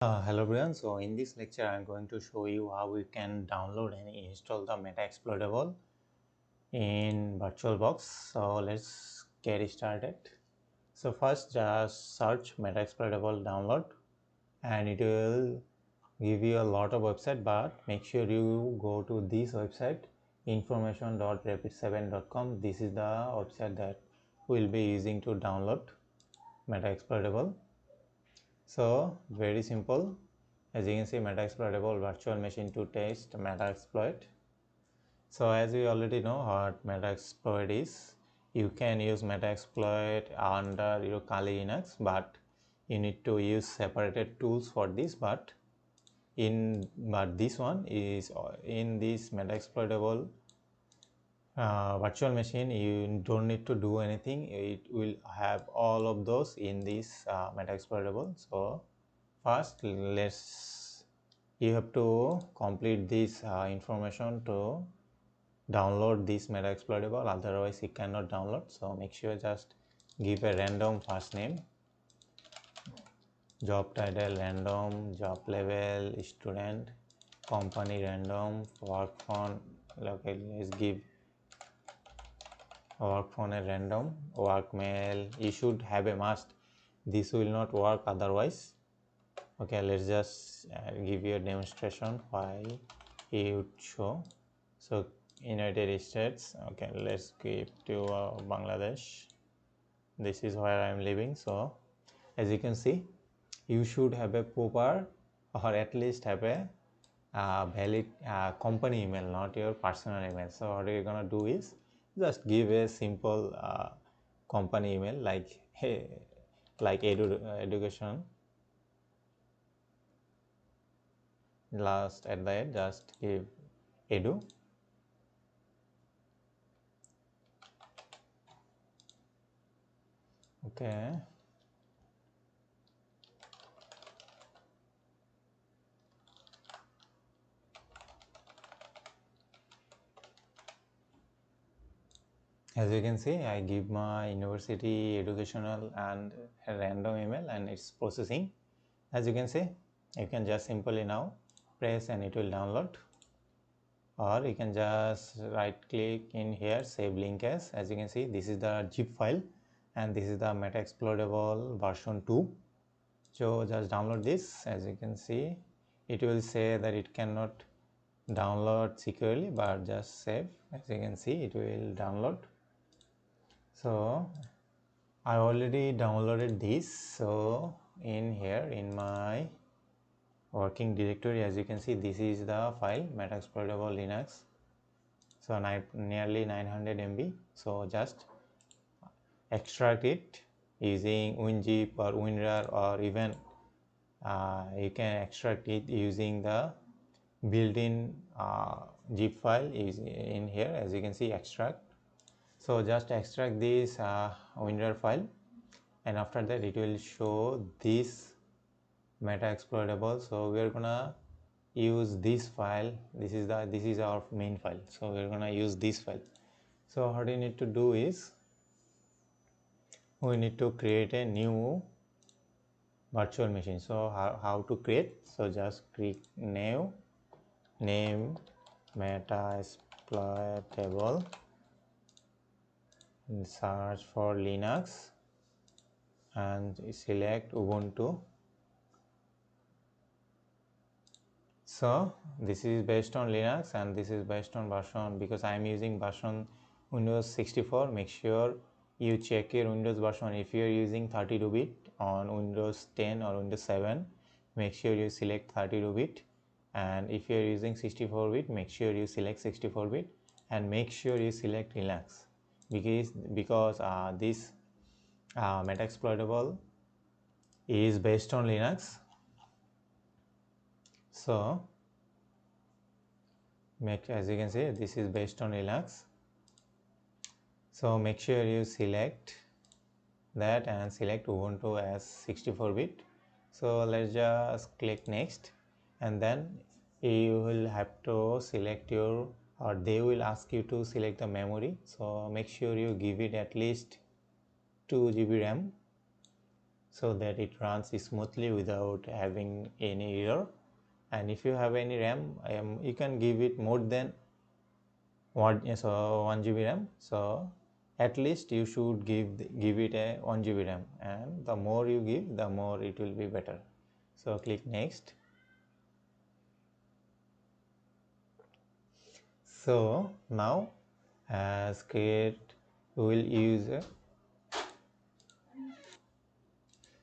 Hello everyone. So in this lecture I am going to show you how we can download and install the Metasploitable in VirtualBox. So let's get started. So first just search Metasploitable download and it will give you a lot of website, but make sure you go to this website information.rapid7.com. This is the website that we'll be using to download Metasploitable. So very simple. As you can see, Metasploitable virtual machine to test Metasploit. So as we already know what Metasploit is, you can use Metasploit under your Kali Linux, but you need to use separated tools for this. But this one is in this Metasploitable virtual machine. You don't need to do anything. It will have all of those in this Metasploitable. So first you have to complete this information to download this Metasploitable, otherwise you cannot download. So make sure just give a random first name, job title random, job level student, company random, work phone. Okay, let's give work phone a random, work mail. You should have a must, this will not work otherwise. Okay, let's just give you a demonstration why it would show. So United States, okay, let's give to Bangladesh. This is where I am living. So as you can see, you should have a proper or at least have a valid company email, not your personal email. So what you're gonna do is just give a simple company email like hey, like education last at the end, just give edu. Okay, as you can see, I give my university educational and a random email and it's processing. As you can see, you can just simply now press and it will download, or you can just right click in here, save link as you can see, this is the zip file and this is the Metasploitable version 2. So just download this. As you can see, it will say that it cannot download securely, but just save. As you can see, it will download. So I already downloaded this. So in here in my working directory, as you can see, this is the file Metasploitable Linux. So nearly 900 MB. So just extract it using WinZip or WinRAR, or even you can extract it using the built-in zip file is in here. As you can see, extract. So just extract this WinRAR file, and after that it will show this Metasploitable. So we are gonna use this file. This is our main file, so we're gonna use this file. So what you need to do is we need to create a new virtual machine. So how to create? So just click new, name Metasploitable, search for Linux and select Ubuntu. So this is based on Linux and this is based on version, because I am using version Windows 64. Make sure you check your Windows version. If you are using 32-bit on Windows 10 or Windows 7, make sure you select 32-bit, and if you are using 64-bit, make sure you select 64-bit, and make sure you select Linux, because this Metasploitable is based on Linux. So as you can see, this is based on Linux. So make sure you select that and select Ubuntu as 64-bit. So let's just click next, and then you will have to select your, or they will ask you to select the memory. So make sure you give it at least 2 GB RAM. so that it runs smoothly without having any error. And if you have any RAM, you can give it more than 1 GB RAM. So at least you should give it a 1 GB RAM, and the more you give, the more it will be better. So click next. So now as create, we will use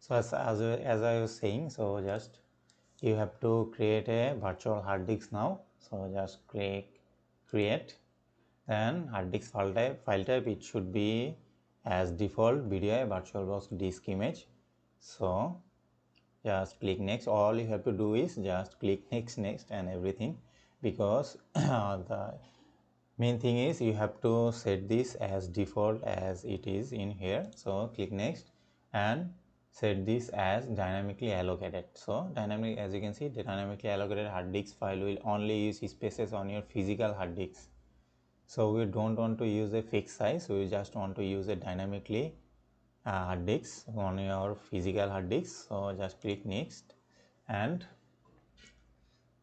so as I was saying, so just you have to create a virtual hard disk now. So just click create, then hard disk file type it should be as default VDI VirtualBox disk image. So just click next. All you have to do is just click next and everything, because the main thing is you have to set this as default as it is in here. So click next and set this as dynamically allocated. So dynamic, as you can see, the dynamically allocated hard disk file will only use spaces on your physical hard disk. So we don't want to use a fixed size, we just want to use a dynamically hard disk on your physical hard disk. So just click next, and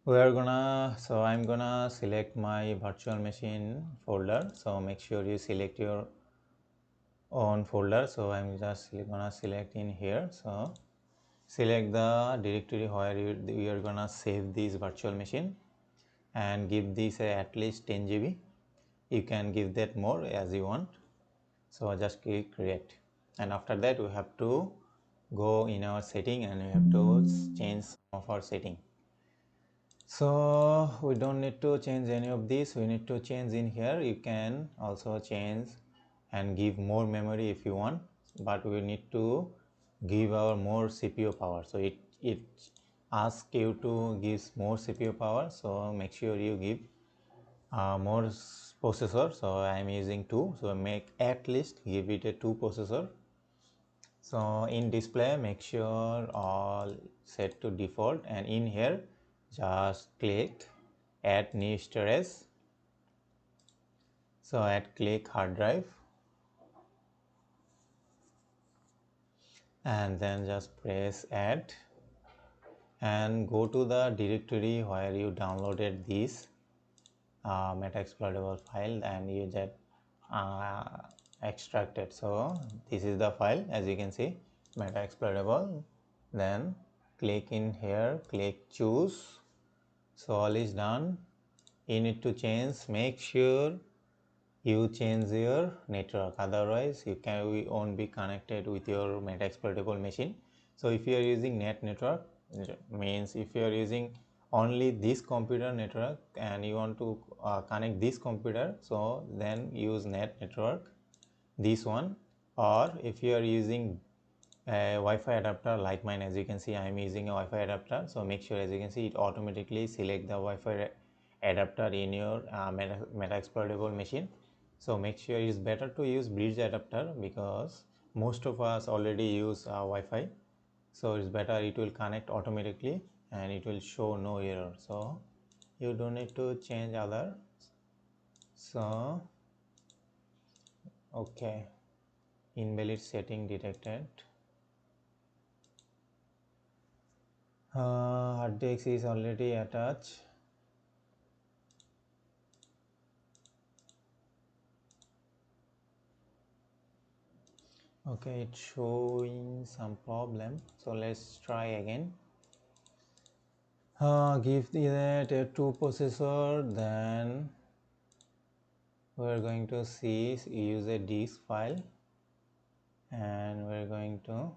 we are gonna, so I'm gonna select my virtual machine folder. So make sure you select your own folder. So I'm just gonna select in here. So select the directory where you are gonna save this virtual machine, and give this at least 10 GB. You can give that more as you want. So just click create, and after that we have to go in our setting and we have to change some of our setting. So we don't need to change any of this, we need to change in here. You can also change and give more memory if you want, but we need to give our more CPU power. So it asks you to give more CPU power, so make sure you give more processor. So I am using 2, so make at least give it a 2 processor. So in display, make sure all set to default, and in here just click add new storage. So click hard drive, and then just press add, and go to the directory where you downloaded this Metasploitable file, and you get extracted. So this is the file, as you can see, Metasploitable. Then click in here, click choose. So all is done. You need to change, make sure you change your network, otherwise we won't be connected with your Metasploitable machine. So if you are using network, means if you are using only this computer network and you want to connect this computer, so then use network, this one. Or if you are using a Wi-Fi adapter like mine, as you can see I am using a Wi-Fi adapter, so make sure, as you can see, it automatically select the Wi-Fi adapter in your Metasploitable machine. So make sure it's better to use bridge adapter, because most of us already use Wi-Fi, so it's better, it will connect automatically and it will show no error. So you don't need to change other. So okay, invalid setting detected. Hard disk is already attached. Okay, it's showing some problem, so let's try again. Give that a 2 processor, then we're going to see use a disk file, and we're going to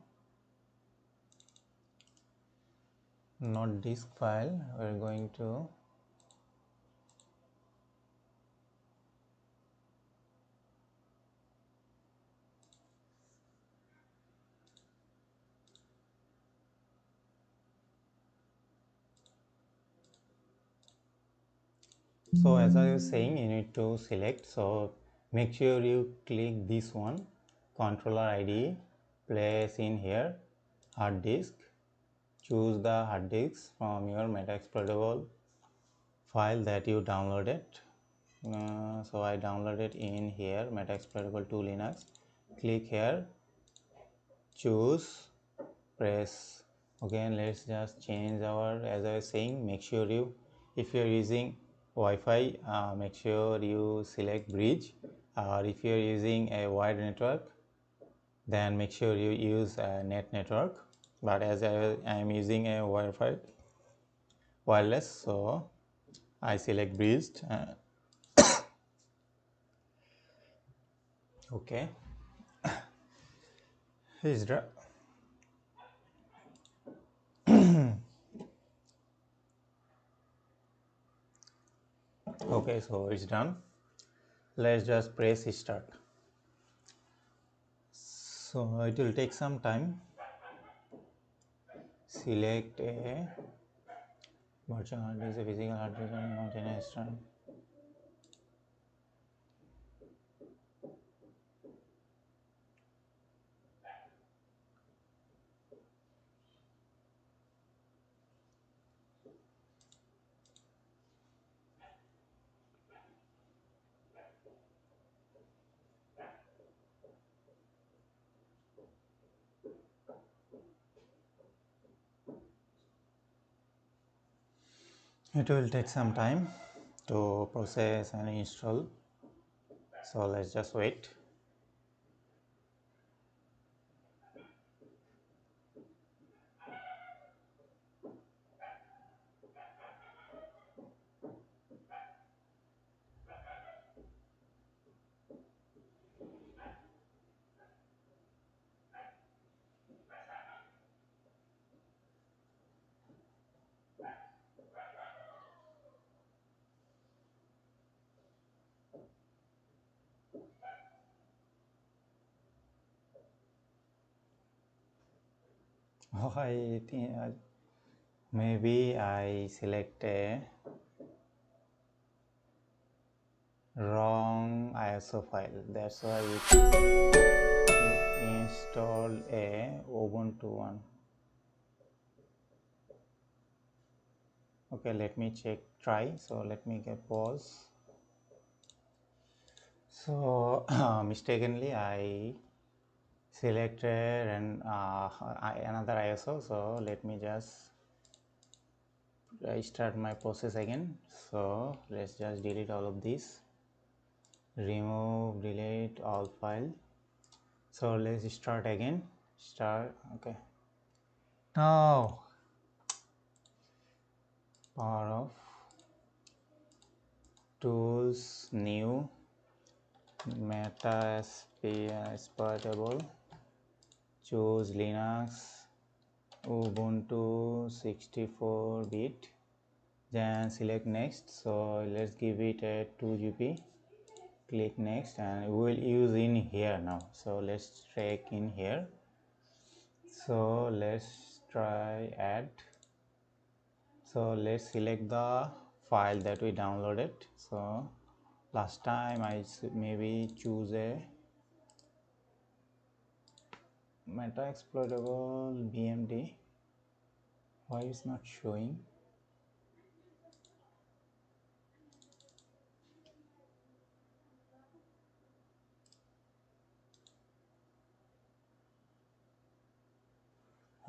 not disk file, we're going to so as I was saying, you need to select. So make sure you click this one, controller ID, place in here hard disk, choose the hard disk from your Metasploitable file that you downloaded. So I downloaded in here Metasploitable 2 Linux. Click here, choose press again. Let's just change our, as I was saying, make sure you, if you're using Wi-Fi, make sure you select bridge, or if you're using a wired network, then make sure you use a net network. But as I am using a Wi-Fi wireless, so I select bridged. Okay, it's done. Okay, so it's done. Let's just press start. So it will take some time. Select a virtual hard disk, a physical hard disk, and not an external. It will take some time to process and install. So let's just wait. Oh, I think maybe I select a wrong ISO file. That's why it installed a Ubuntu one. Okay, let me check, try. So let me get pause. So mistakenly I selected another ISO. So let me just start my process again. So let's just delete all of this, remove, delete all file. So let's start again. Start. Okay, now power off, tools, new, Metasploitable, choose Linux, Ubuntu 64-bit, then select next. So let's give it a 2 GB, click next, and we will use in here now. So let's check in here. So let's try add. So let's select the file that we downloaded. So last time I maybe choose a Metasploitable BMD. Why is not showing?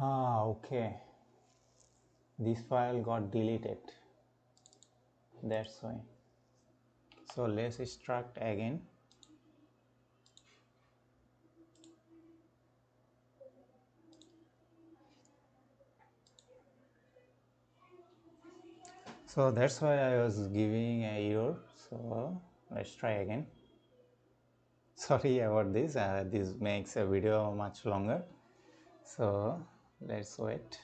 Okay, this file got deleted, that's why. So let's extract again. So that's why I was giving a error. So let's try again. Sorry about this. This makes a video much longer. So let's wait.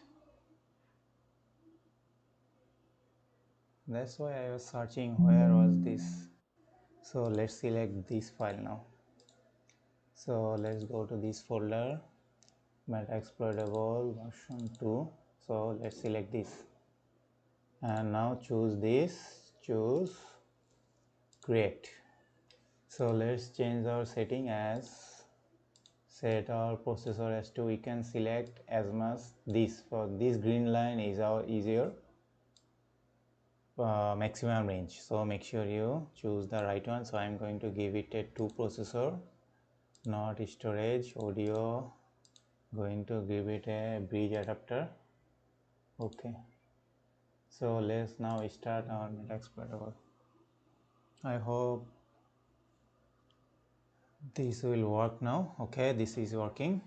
That's why I was searching where was this. So let's select this file now. So let's go to this folder, Metasploitable version 2. So let's select this. And now choose this, choose create. So let's change our setting as set our processor as to, we can select as much this, for this green line is your maximum range. So make sure you choose the right one. So I'm going to give it a 2 processor, not storage, audio, going to give it a bridge adapter. Okay, so let's now start our Metasploitable. I hope this will work now. Okay, this is working.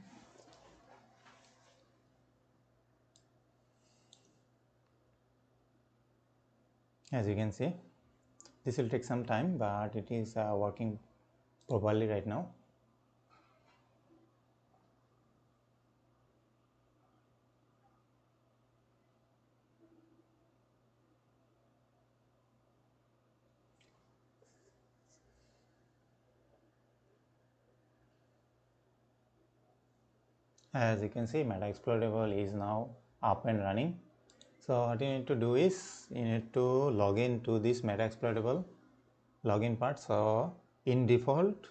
As you can see, this will take some time, but it is working properly right now. As you can see, Metasploitable is now up and running. So what you need to do is you need to log in to this Metasploitable login part. So in default,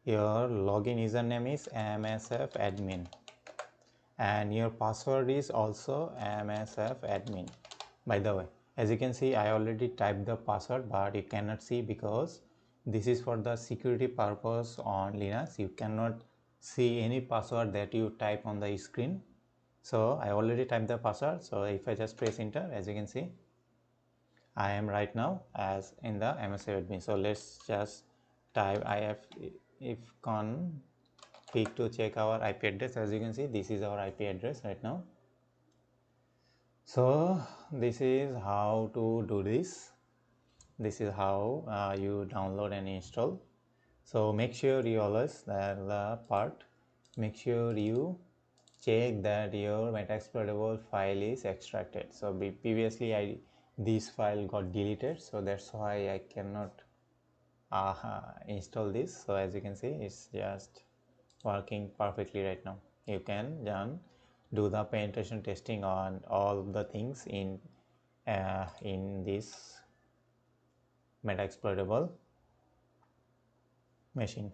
your login username is msf admin and your password is also msf admin. By the way, as you can see, I already typed the password, but you cannot see because this is for the security purpose on Linux. You cannot see any password that you type on the screen. So I already typed the password. So if I just press enter, as you can see, I am right now as in the MSF admin. So let's just type ifconfig to check our IP address. As you can see, this is our IP address right now. So this is how to do this. This is how you download and install. So make sure you always the part. Make sure you check that your Metasploitable file is extracted. So previously this file got deleted, so that's why I cannot install this. So as you can see, it's just working perfectly right now. You can do the penetration testing on all the things in this Metasploitable machine.